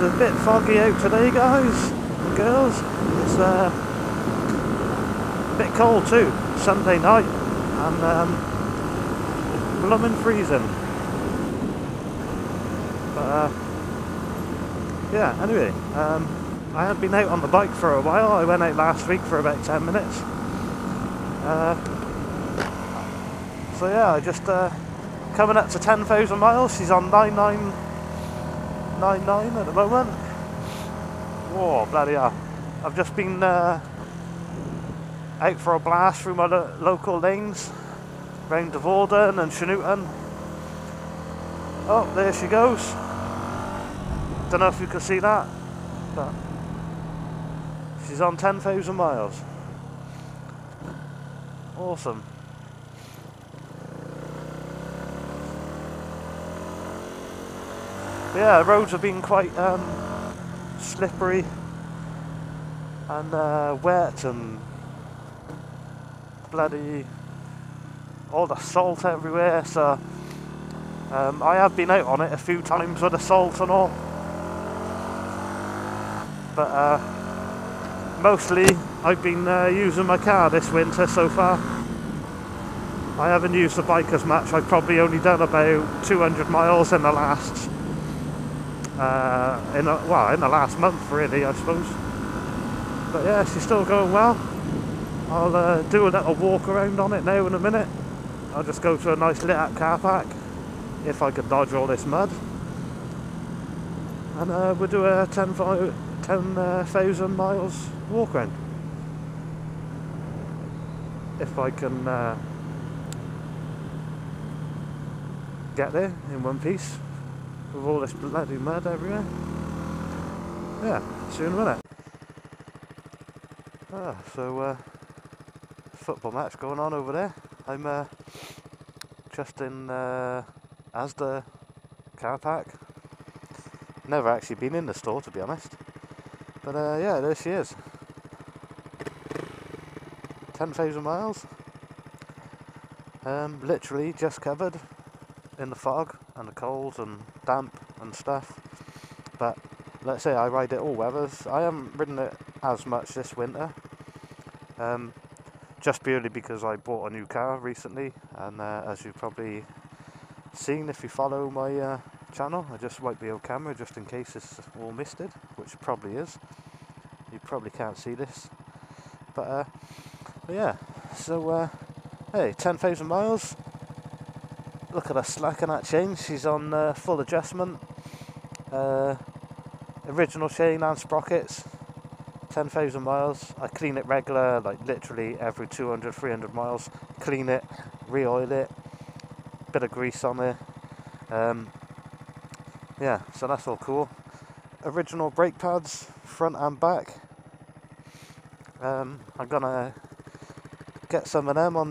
It's a bit foggy out today, guys and girls. It's a bit cold too, Sunday night, and blooming freezing. But yeah, anyway, I had been out on the bike for a while. I went out last week for about 10 minutes. So yeah, I just coming up to 10,000 miles. She's on 9999 at the moment. Whoa, bloody hell. I've just been out for a blast through my local lanes, round Devorden and Snooton. Oh, there she goes. Don't know if you can see that, but she's on 10,000 miles. Awesome. Yeah, the roads have been quite slippery and wet and bloody all the salt everywhere, so I have been out on it a few times with the salt and all, but mostly I've been using my car this winter so far. I haven't used the bike as much. I've probably only done about 200 miles in the last in the last month, really, I suppose. But yeah, she's still going well. I'll do a little walk around on it now in a minute. I'll just go to a nice lit up car park if I could dodge all this mud, and we'll do a 10,000 miles walk around if I can get there in one piece with all this bloody mud everywhere. Yeah, see you in a minute. So football match going on over there. I'm just in Asda car park. Never actually been in the store, to be honest. But yeah, there she is. 10,000 miles. Literally just covered in the fog and the cold and damp and stuff. But let's say I ride it all weathers. I haven't ridden it as much this winter. Just purely because I bought a new car recently, and as you've probably seen if you follow my channel, I just wiped the old camera just in case it's all misted, which it probably is. You probably can't see this, but yeah. So hey, 10,000 miles. Look at her slacking that chain. She's on full adjustment, original chain and sprockets. 10,000 miles. I clean it regular, like literally every 200, 300 miles. Clean it, re-oil it, bit of grease on it. Yeah, so that's all cool. Original brake pads, front and back. I'm gonna get some of them on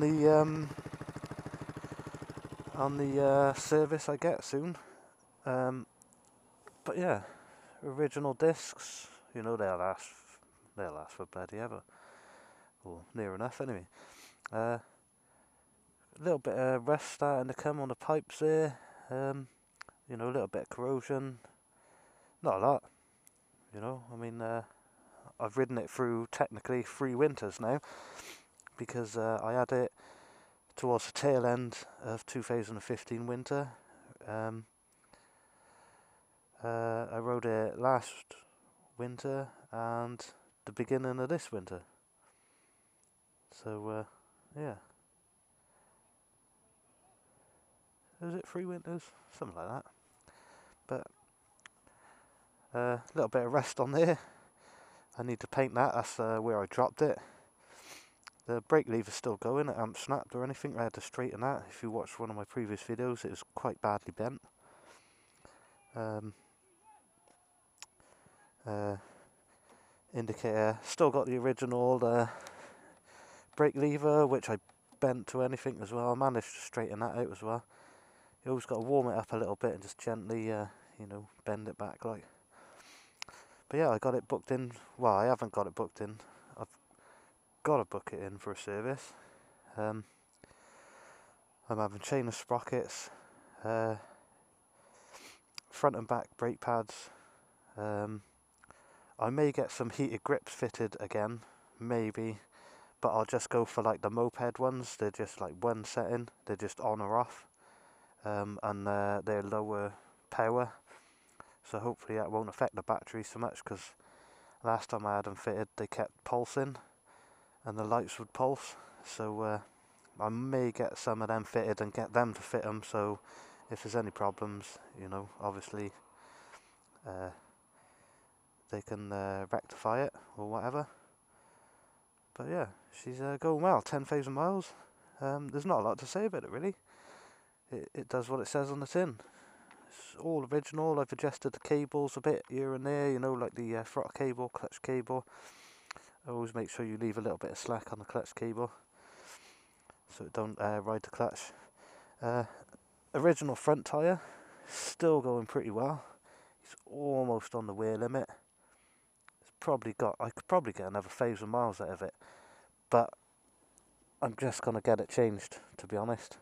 the service I get soon. But yeah, original discs. You know they'll last for bloody ever, or near enough anyway. A little bit of rust starting to come on the pipes there. You know, a little bit of corrosion. Not a lot. You know, I mean, I've ridden it through technically 3 winters now, because I had it towards the tail end of 2015 winter. I rode it last winter and the beginning of this winter. So yeah, is it 3 winters? Something like that. But a little bit of rust on there. I need to paint that. That's where I dropped it. The brake lever's still going. It hasn't snapped or anything. I had to straighten that. If you watched one of my previous videos, it was quite badly bent. Indicator still got the original brake lever, which I bent to anything as well. I managed to straighten that out as well. You always got to warm it up a little bit and just gently you know, bend it back like. But yeah, I got it booked in. Well, I haven't got it booked in. I've got to book it in for a service. I'm having chain of sprockets, front and back brake pads, I may get some heated grips fitted again, maybe, but I'll just go for like the moped ones. They're just like one setting, they're just on or off, and they're lower power, so hopefully that won't affect the battery so much, because last time I had them fitted they kept pulsing and the lights would pulse, so I may get some of them fitted and get them to fit them, so if there's any problems, you know, obviously they can rectify it or whatever. But yeah, she's going well, 10,000 miles. There's not a lot to say about it really. It does what it says on the tin. It's all original. I've adjusted the cables a bit here and there, you know, like the throttle cable, clutch cable. Always make sure you leave a little bit of slack on the clutch cable so it don't ride the clutch. Original front tyre, still going pretty well. It's almost on the wear limit. I could probably get another 1,000 miles out of it, but I'm just gonna get it changed, to be honest.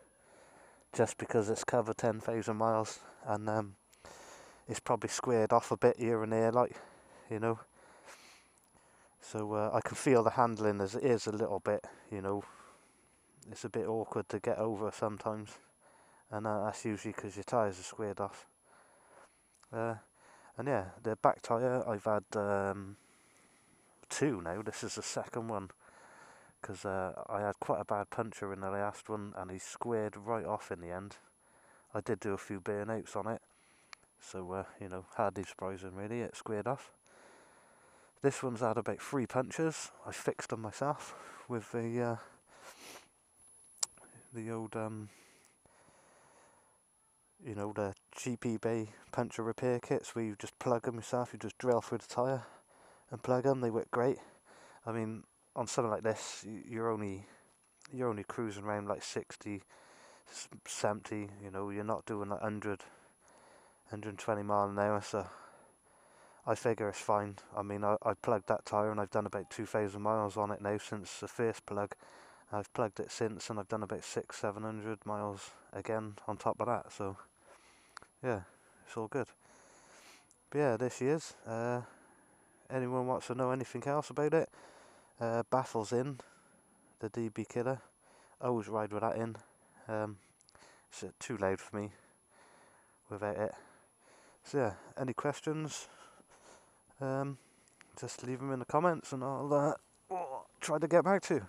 Just because it's covered 10,000 miles, and it's probably squared off a bit here and there, like, you know. So I can feel the handling as it is a little bit, you know. It's a bit awkward to get over sometimes, and that's usually because your tyres are squared off. And yeah, the back tyre, I've had 2 now. This is the second one, because I had quite a bad puncture in the last one and he squared right off in the end. I did do a few burnouts on it, so you know, hardly surprising really, it squared off. This one's had about 3 punctures. I fixed them myself with the old you know, the cheap eBay puncture repair kits where you just plug them yourself. You just drill through the tyre and plug them. They work great. I mean, on something like this, you're only cruising around like 60, 70. You know, you're not doing like 100, 120 mile an hour. So I figure it's fine. I mean, I plugged that tyre and I've done about 2,000 miles on it now since the first plug. I've plugged it since and I've done about 600-700 miles again on top of that. So yeah, it's all good. But yeah, there she is. Anyone wants to know anything else about it? Baffles in, the DB Killer. Always ride with that in. It's too loud for me without it. So yeah, any questions? Just leave them in the comments and I'll try to get back to you.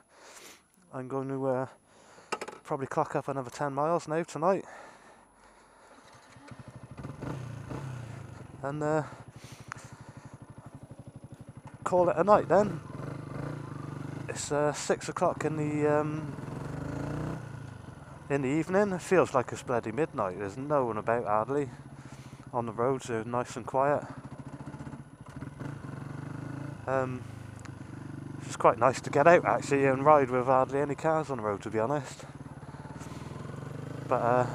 I'm going to probably clock up another 10 miles now tonight. And call it a night then. It's 6 o'clock in the evening. It feels like it's bloody midnight. There's no one about hardly on the roads. They're nice and quiet. It's quite nice to get out actually and ride with hardly any cars on the road, to be honest. But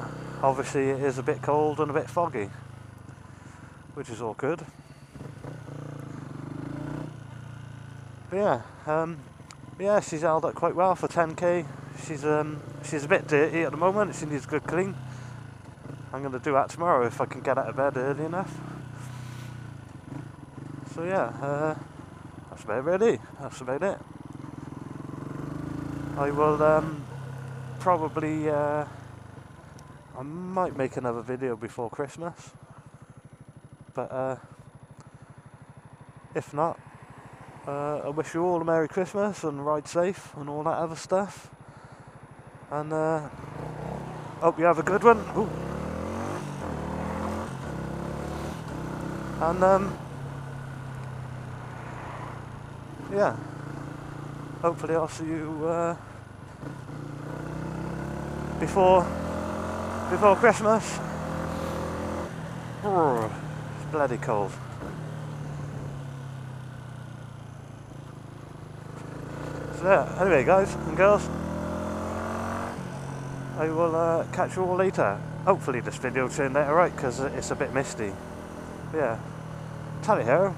obviously it is a bit cold and a bit foggy, which is all good. But yeah, she's held up quite well for 10k. She's a bit dirty at the moment. She needs a good clean. I'm going to do that tomorrow if I can get out of bed early enough. So yeah, that's about it really. That's about it. I will probably I might make another video before Christmas, but if not, I wish you all a Merry Christmas and ride safe and all that other stuff, and hope you have a good one. Ooh. And yeah, hopefully I'll see you before Christmas. It's bloody cold. So yeah, anyway guys and girls, I will catch you all later. Hopefully this video turned out alright, because it's a bit misty. But yeah, tally ho.